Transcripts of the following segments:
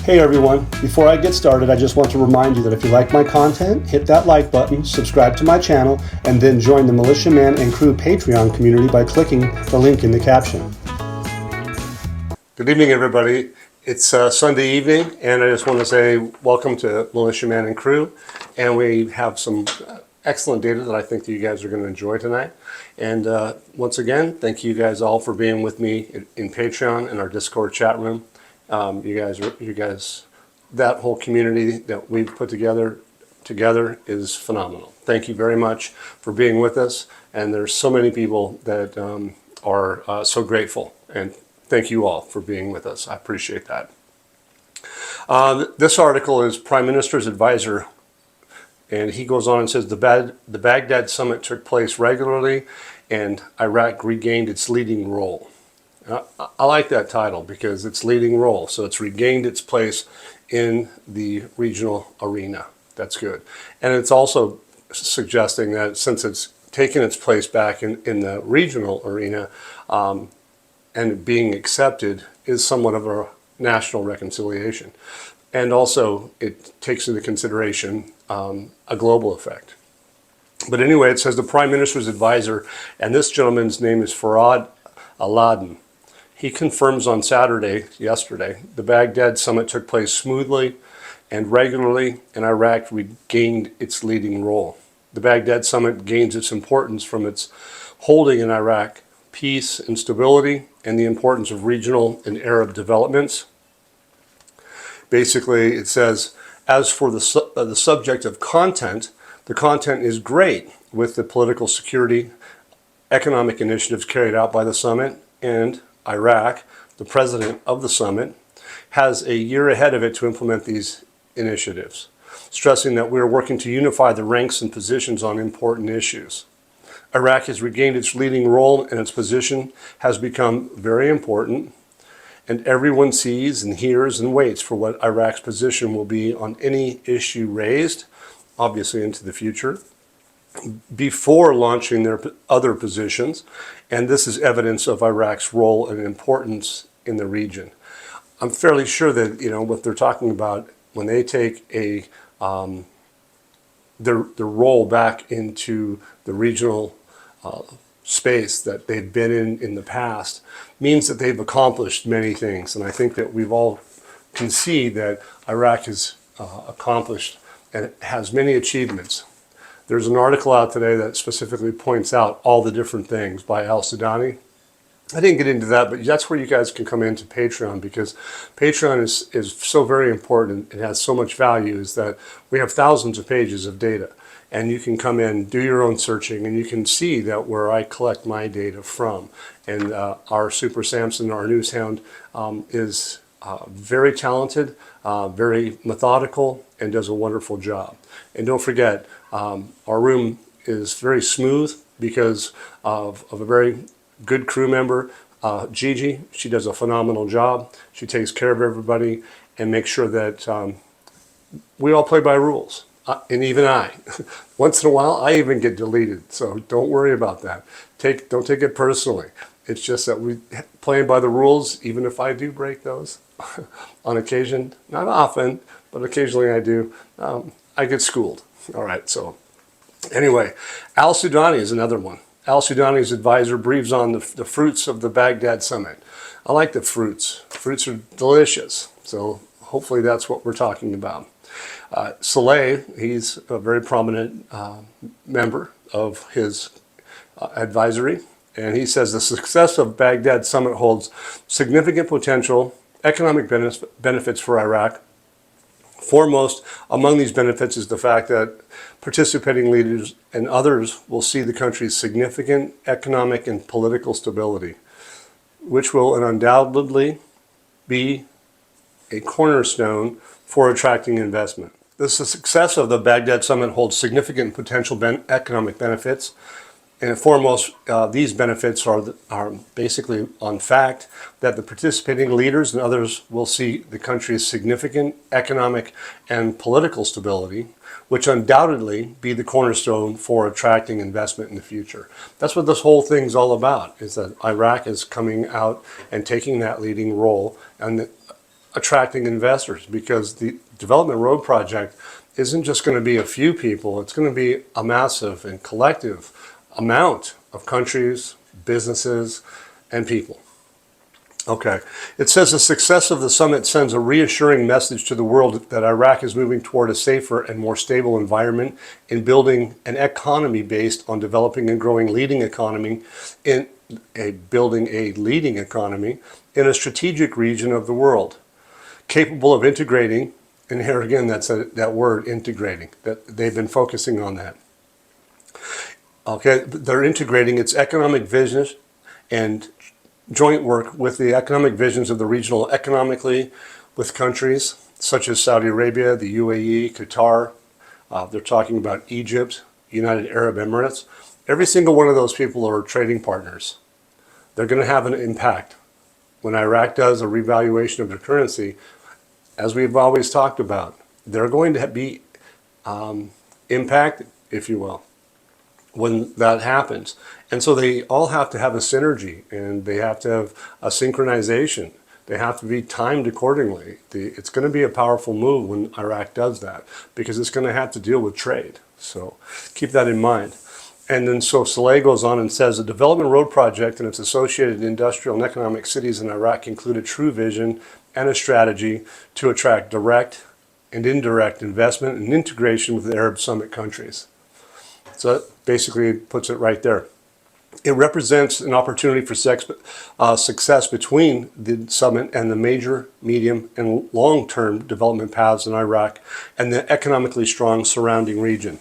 Hey everyone, before I get started, I just want to remind you that if you like my content, hit that like button, subscribe to my channel, and then join the Militia Man and Crew Patreon community by clicking the link in the caption. Good evening everybody. It's Sunday evening, and I just want to say welcome to Militia Man and Crew, and we have some excellent data that I think that you guys are going to enjoy tonight. And once again, thank you guys all for being with me in Patreon and our Discord chat room. You guys, that whole community that we've put together is phenomenal. Thank you very much for being with us. And there's so many people that are so grateful. And thank you all for being with us. I appreciate that. This article is Prime Minister's advisor, and he goes on and says the Baghdad Summit took place regularly, and Iraq regained its leading role. I like that title because it's leading role, so it's regained its place in the regional arena. That's good. And it's also suggesting that since it's taken its place back in the regional arena and being accepted is somewhat of a national reconciliation. And also it takes into consideration a global effect. But anyway, it says the Prime Minister's advisor, and this gentleman's name is Farad Aladdin. He confirms on yesterday, the Baghdad Summit took place smoothly and regularly, and Iraq regained its leading role. The Baghdad Summit gains its importance from its holding in Iraq peace and stability and the importance of regional and Arab developments. Basically, it says, as for the subject of content, the content is great with the political security, economic initiatives carried out by the summit, and Iraq, the president of the summit, has a year ahead of it to implement these initiatives, stressing that we are working to unify the ranks and positions on important issues. Iraq has regained its leading role, and its position has become very important, and everyone sees and hears and waits for what Iraq's position will be on any issue raised, obviously into the future, before launching their other positions, and this is evidence of Iraq's role and importance in the region. I'm fairly sure that what they're talking about when they take their role back into the regional space that they've been in the past means that they've accomplished many things, and I think that we've all can see that Iraq has accomplished and has many achievements. There's an article out today that specifically points out all the different things by Al-Sudani. I didn't get into that, but that's where you guys can come into Patreon, because Patreon is so very important. It has so much value, is that we have thousands of pages of data, and you can come in, do your own searching, and you can see that where I collect my data from. And our Super Samson, our news hound, is very talented, very methodical, and does a wonderful job. And don't forget, our room is very smooth because of a very good crew member, Gigi. She does a phenomenal job. She takes care of everybody and makes sure that we all play by rules. And even I. Once in a while, I even get deleted, so don't worry about that. Don't take it personally. It's just that we play by the rules, even if I do break those on occasion. Not often, but occasionally I do. I get schooled. All right, so anyway, Al-Sudani is another one. Al-Sudani's advisor breathes on the fruits of the Baghdad Summit. I like the fruits. Fruits are delicious, so hopefully that's what we're talking about. Saleh, he's a very prominent member of his advisory, and he says the success of Baghdad Summit holds significant potential economic benefits for Iraq. Foremost among these benefits is the fact that participating leaders and others will see the country's significant economic and political stability, which will undoubtedly be a cornerstone for attracting investment. The success of the Baghdad Summit holds significant potential economic benefits, and foremost, these benefits are basically on fact that the participating leaders and others will see the country's significant economic and political stability, which undoubtedly be the cornerstone for attracting investment in the future. That's what this whole thing's all about, is that Iraq is coming out and taking that leading role, and attracting investors, because the Development Road Project isn't just going to be a few people, it's going to be a massive and collective amount of countries, businesses, and people. Okay, it says the success of the summit sends a reassuring message to the world that Iraq is moving toward a safer and more stable environment in building an economy based on developing and growing leading economy in building a leading economy in a strategic region of the world, capable of integrating, and here again, that word integrating, that they've been focusing on that. Okay, they're integrating its economic vision and joint work with the economic visions of the regional economically with countries such as Saudi Arabia, the UAE, Qatar. They're talking about Egypt, United Arab Emirates. Every single one of those people are trading partners. They're going to have an impact. When Iraq does a revaluation of their currency, as we've always talked about, they're going to be impacted, if you will, when that happens. And so they all have to have a synergy, and they have to have a synchronization. They have to be timed accordingly. It's going to be a powerful move when Iraq does that, because it's going to have to deal with trade. So keep that in mind. And then so Saleh goes on and says, the Development Road Project and its associated industrial and economic cities in Iraq include a true vision and a strategy to attract direct and indirect investment and integration with the Arab Summit countries. So that basically puts it right there. It represents an opportunity for success between the summit and the major, medium, and long-term development paths in Iraq and the economically strong surrounding region.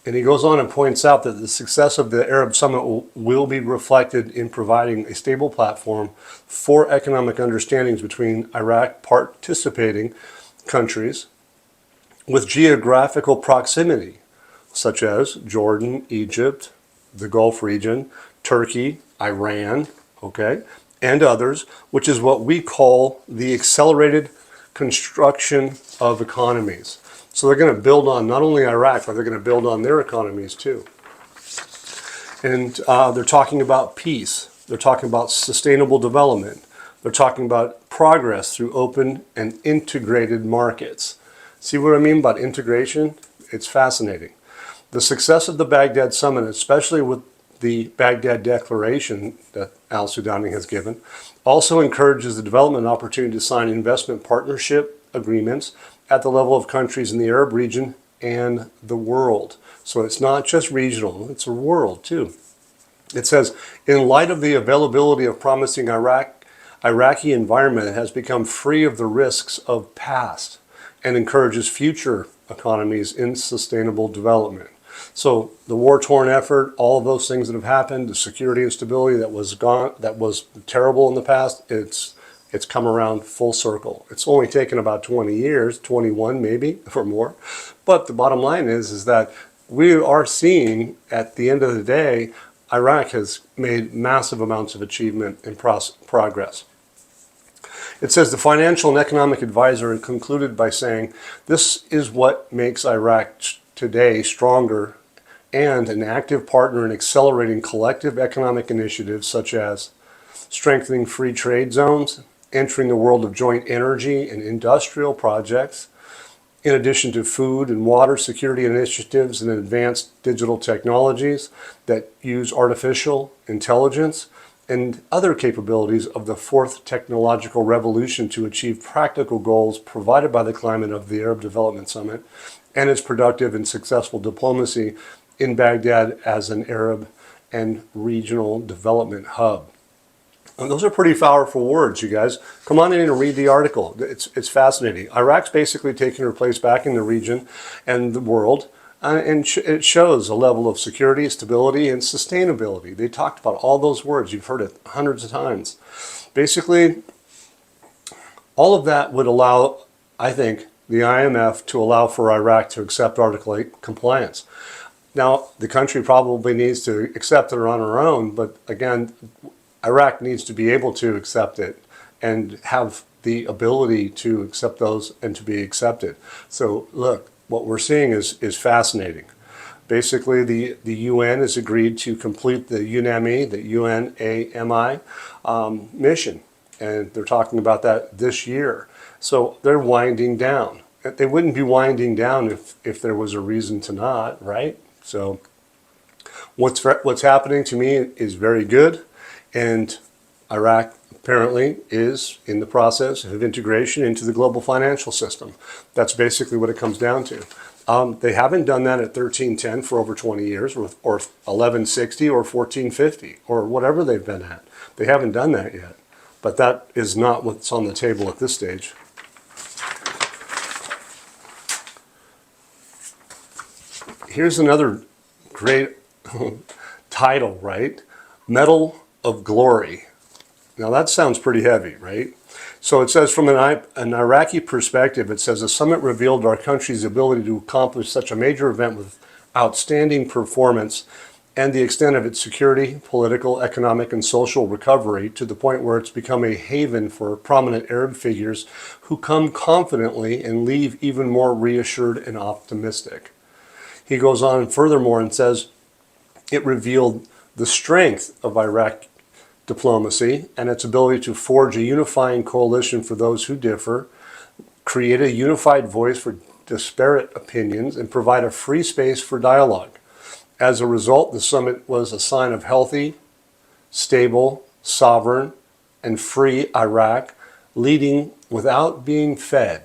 And he goes on and points out that the success of the Arab Summit will be reflected in providing a stable platform for economic understandings between Iraq participating countries with geographical proximity, such as Jordan, Egypt, the Gulf region, Turkey, Iran, okay, and others, which is what we call the accelerated construction of economies. So they're going to build on not only Iraq, but they're going to build on their economies too. And they're talking about peace. They're talking about sustainable development. They're talking about progress through open and integrated markets. See what I mean about integration? It's fascinating. The success of the Baghdad Summit, especially with the Baghdad Declaration that al-Sudani has given, also encourages the development opportunity to sign investment partnership agreements at the level of countries in the Arab region and the world. So it's not just regional, it's a world too. It says, in light of the availability of promising Iraqi environment, it has become free of the risks of past and encourages future economies in sustainable development. So the war-torn effort, all of those things that have happened, the security and stability that was terrible in the past, it's come around full circle. It's only taken about 20 years, 21 maybe, or more. But the bottom line is that we are seeing, at the end of the day, Iraq has made massive amounts of achievement and progress. It says the financial and economic advisor concluded by saying, this is what makes Iraq today stronger and an active partner in accelerating collective economic initiatives such as strengthening free trade zones, entering the world of joint energy and industrial projects, in addition to food and water security initiatives and advanced digital technologies that use artificial intelligence and other capabilities of the fourth technological revolution to achieve practical goals provided by the climate of the Arab Development Summit and its productive and successful diplomacy in Baghdad as an Arab and regional development hub. And those are pretty powerful words, you guys. Come on in and read the article. It's fascinating. Iraq's basically taking her place back in the region and the world, and it shows a level of security, stability, and sustainability. They talked about all those words. You've heard it hundreds of times. Basically, all of that would allow, I think, the IMF to allow for Iraq to accept Article 8 compliance. Now, the country probably needs to accept it on her own, but again, Iraq needs to be able to accept it and have the ability to accept those and to be accepted. So look, what we're seeing is fascinating. Basically, the UN has agreed to complete the UNAMI, the UNAMI mission, and they're talking about that this year. So they're winding down. They wouldn't be winding down if there was a reason to not, right? So what's happening to me is very good, and Iraq apparently is in the process of integration into the global financial system. That's basically what it comes down to. They haven't done that at 1310 for over 20 years, or 1160 or 1450 or whatever they've been at. They haven't done that yet. But that is not what's on the table at this stage. Here's another great title, right? Medal of Glory. Now that sounds pretty heavy, right? So it says, from an Iraqi perspective, it says the summit revealed our country's ability to accomplish such a major event with outstanding performance and the extent of its security, political, economic, and social recovery to the point where it's become a haven for prominent Arab figures who come confidently and leave even more reassured and optimistic. He goes on furthermore and says, it revealed the strength of Iraq diplomacy and its ability to forge a unifying coalition for those who differ, create a unified voice for disparate opinions, and provide a free space for dialogue. As a result, the summit was a sign of healthy, stable, sovereign, and free Iraq, leading without being fed.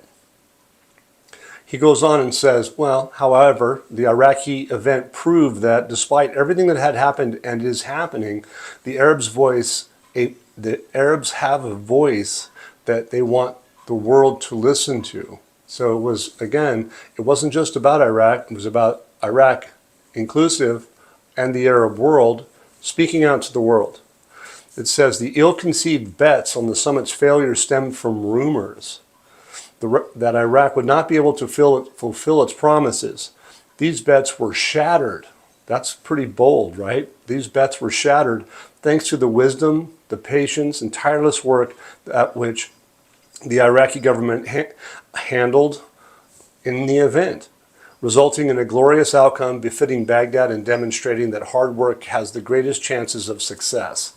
He goes on and says, well, however, the Iraqi event proved that despite everything that had happened and is happening, the Arabs have a voice that they want the world to listen to. So it was, again, it wasn't just about Iraq, it was about Iraq inclusive and the Arab world speaking out to the world. It says the ill-conceived bets on the summit's failure stemmed from rumors that Iraq would not be able to fulfill its promises. These bets were shattered. That's pretty bold, right? These bets were shattered thanks to the wisdom, the patience, and tireless work at which the Iraqi government handled in the event, resulting in a glorious outcome befitting Baghdad and demonstrating that hard work has the greatest chances of success.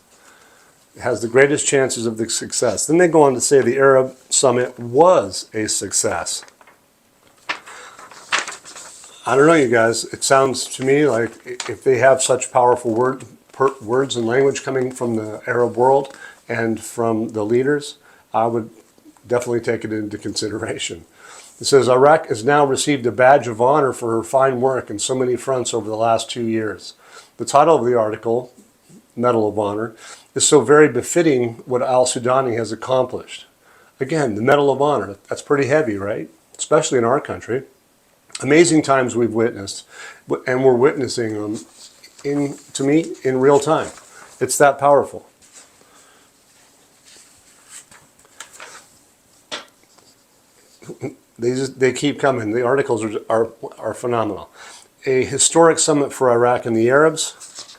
It has the greatest chances of the success. Then they go on to say the Arab Summit was a success. I don't know, you guys. It sounds to me like if they have such powerful words and language coming from the Arab world and from the leaders, I would definitely take it into consideration. It says Iraq has now received a badge of honor for her fine work in so many fronts over the last 2 years. The title of the article, Medal of Honor, is so very befitting what al-Sudani has accomplished. Again, the Medal of Honor, that's pretty heavy, right? Especially in our country. Amazing times we've witnessed, and we're witnessing them, to me, in real time. It's that powerful. They keep coming. The articles are phenomenal. A historic summit for Iraq and the Arabs.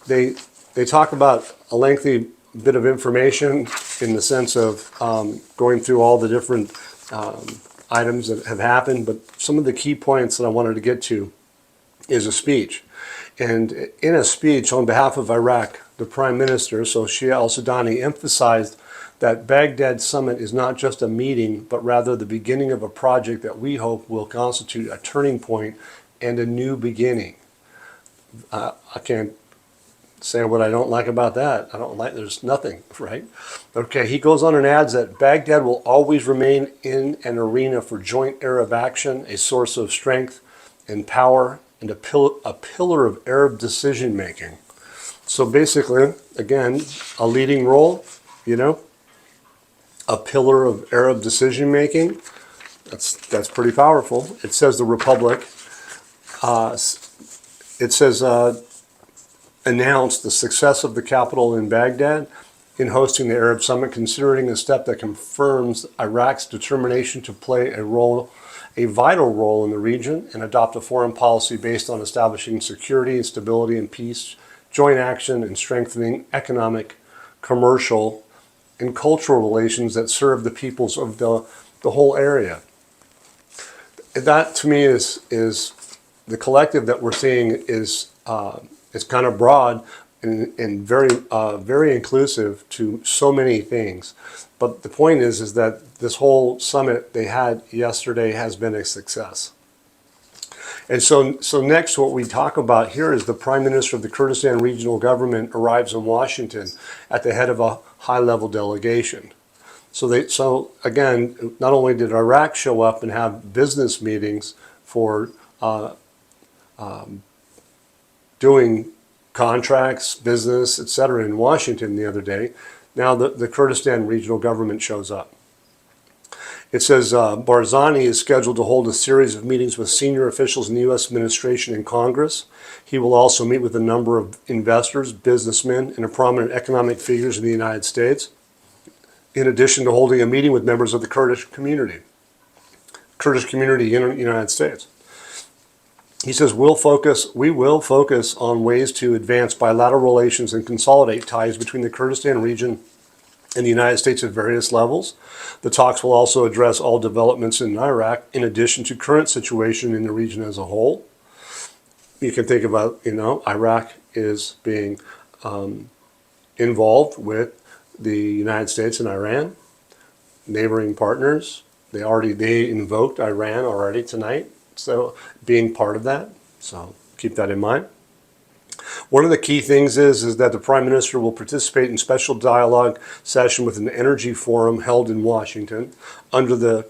They talk about a lengthy bit of information in the sense of going through all the different items that have happened, but some of the key points that I wanted to get to is a speech. And in a speech on behalf of Iraq, the Prime Minister, so Shia al-Sudani, emphasized that Baghdad Summit is not just a meeting, but rather the beginning of a project that we hope will constitute a turning point and a new beginning. I can't say what I don't like about that. There's nothing, right? Okay, he goes on and adds that Baghdad will always remain in an arena for joint Arab action, a source of strength and power, and a pillar of Arab decision making. So basically, again, a leading role, a pillar of Arab decision making. That's pretty powerful. It says the Republic. Announced the success of the capital in Baghdad in hosting the Arab Summit, considering a step that confirms Iraq's determination to play a vital role in the region and adopt a foreign policy based on establishing security and stability and peace, joint action, and strengthening economic, commercial, and cultural relations that serve the peoples of the whole area. That, to me, is the collective that we're seeing is kind of broad, and very inclusive to so many things. But the point is that this whole summit they had yesterday has been a success. And so next, what we talk about here is the Prime Minister of the Kurdistan Regional Government arrives in Washington at the head of a high-level delegation. So again, not only did Iraq show up and have business meetings for doing contracts, business, etc. in Washington the other day, now the Kurdistan Regional Government shows up. It says Barzani is scheduled to hold a series of meetings with senior officials in the U.S. administration and Congress. He will also meet with a number of investors, businessmen, and prominent economic figures in the United States, in addition to holding a meeting with members of the Kurdish community in the United States. He says, we will focus on ways to advance bilateral relations and consolidate ties between the Kurdistan region and the United States at various levels. The talks will also address all developments in Iraq, in addition to current situation in the region as a whole. You can think about, Iraq is being involved with the United States and Iran, neighboring partners. They invoked Iran already tonight, so being part of that. So keep that in mind. One of the key things is that the Prime Minister will participate in special dialogue session with an energy forum held in Washington under the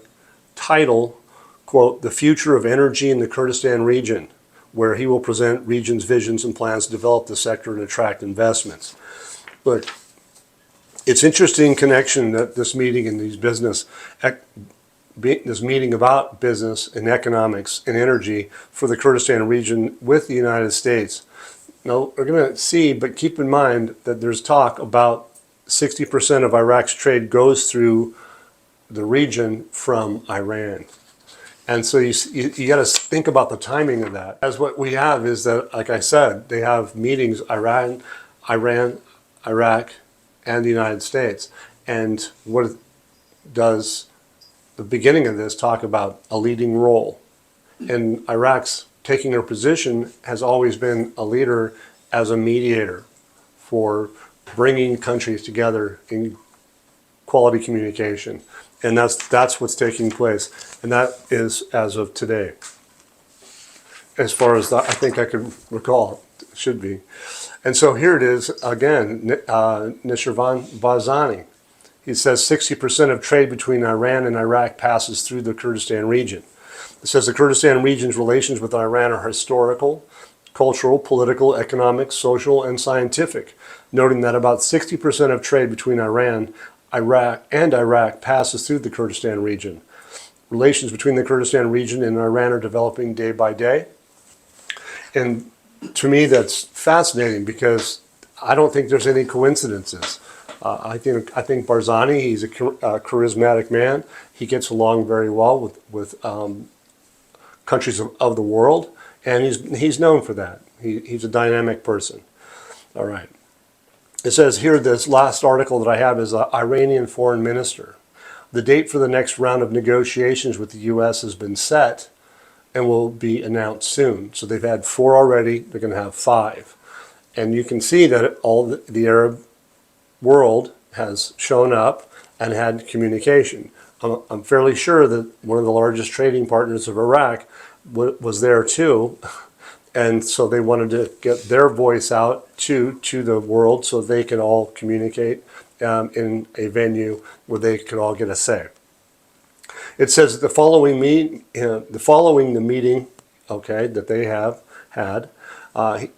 title, quote, "The Future of Energy in the Kurdistan Region," where he will present region's visions and plans to develop the sector and attract investments. Look, it's interesting connection that this meeting and this meeting about business and economics and energy for the Kurdistan region with the United States. Now, we're going to see, but keep in mind that there's talk about 60% of Iraq's trade goes through the region from Iran. And so you got to think about the timing of that. As what we have is that, like I said, they have meetings, Iran, Iraq, and the United States. And what does the beginning of this talk about a leading role? And Iraq's taking her position has always been a leader as a mediator for bringing countries together in quality communication. And that's what's taking place. And that is as of today. As far as I think I could recall, it should be. And so here it is again, Nishirvan Barzani. He says 60% of trade between Iran and Iraq passes through the Kurdistan region. It says the Kurdistan region's relations with Iran are historical, cultural, political, economic, social, and scientific, noting that about 60% of trade between Iran, Iraq passes through the Kurdistan region. Relations between the Kurdistan region and Iran are developing day by day. And to me, that's fascinating because I don't think there's any coincidences. I think Barzani, he's a charismatic man. He gets along very well with countries of the world, and he's known for that. He's a dynamic person. All right. It says here, this last article that I have is Iranian foreign minister. The date for the next round of negotiations with the U.S. has been set and will be announced soon. So they've had 4 already. They're going to have 5. And you can see that all the Arab world has shown up and had communication. I'm fairly sure that one of the largest trading partners of Iraq was there too, and so they wanted to get their voice out to the world so they could all communicate in a venue where they could all get a say. It says the following the meeting, okay, that they have had,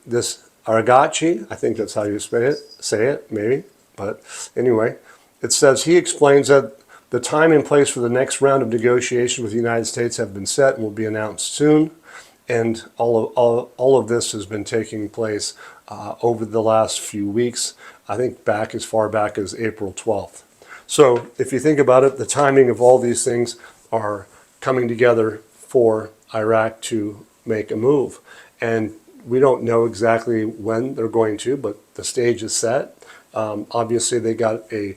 this Aragachi, I think that's how you say it, maybe, but anyway, it says he explains that the time and place for the next round of negotiations with the United States have been set and will be announced soon. And all of this has been taking place over the last few weeks, I think back as far back as April 12th. So if you think about it, the timing of all these things are coming together for Iraq to make a move. And we don't know exactly when they're going to, but the stage is set. Obviously, they got a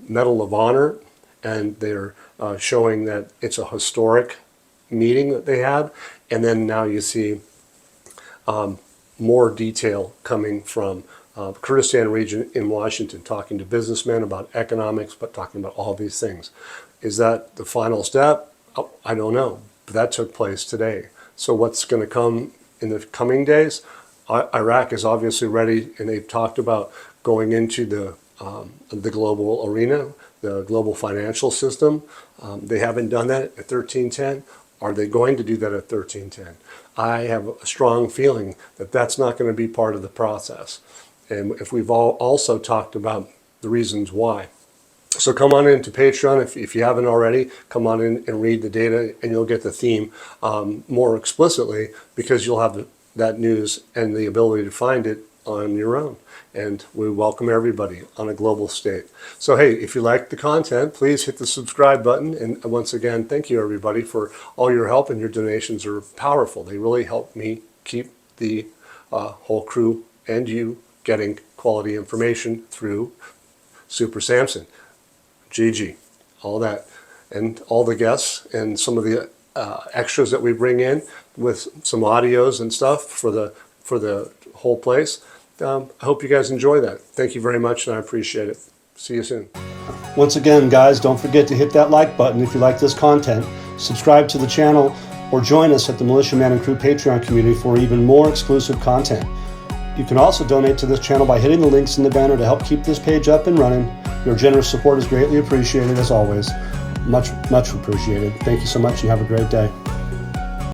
Medal of Honor, and they're showing that it's a historic meeting that they had. And then now you see more detail coming from Kurdistan region in Washington, talking to businessmen about economics, but talking about all these things. Is that the final step? Oh, I don't know, but that took place today. So what's going to come in the coming days? Iraq is obviously ready, and they've talked about going into the global arena, the global financial system. They haven't done that at 1310. Are they going to do that at 1310? I have a strong feeling that that's not going to be part of the process. And if we've also talked about the reasons why. So come on into Patreon if you haven't already. Come on in and read the data, and you'll get the theme more explicitly, because you'll have that news and the ability to find it on your own. And we welcome everybody on a global state. So hey, if you like the content, please hit the subscribe button. And once again, thank you everybody for all your help, and your donations are powerful. They really help me keep the whole crew and you getting quality information through Super Samson, GG, all that, and all the guests, and some of the extras that we bring in with some audios and stuff for the whole place. I hope you guys enjoy that. Thank you very much, and I appreciate it. See you soon. Once again, guys, don't forget to hit that like button if you like this content. Subscribe to the channel, or join us at the Militia Man and Crew Patreon community for even more exclusive content. You can also donate to this channel by hitting the links in the banner to help keep this page up and running. Your generous support is greatly appreciated, as always. Much, much appreciated. Thank you so much, and have a great day.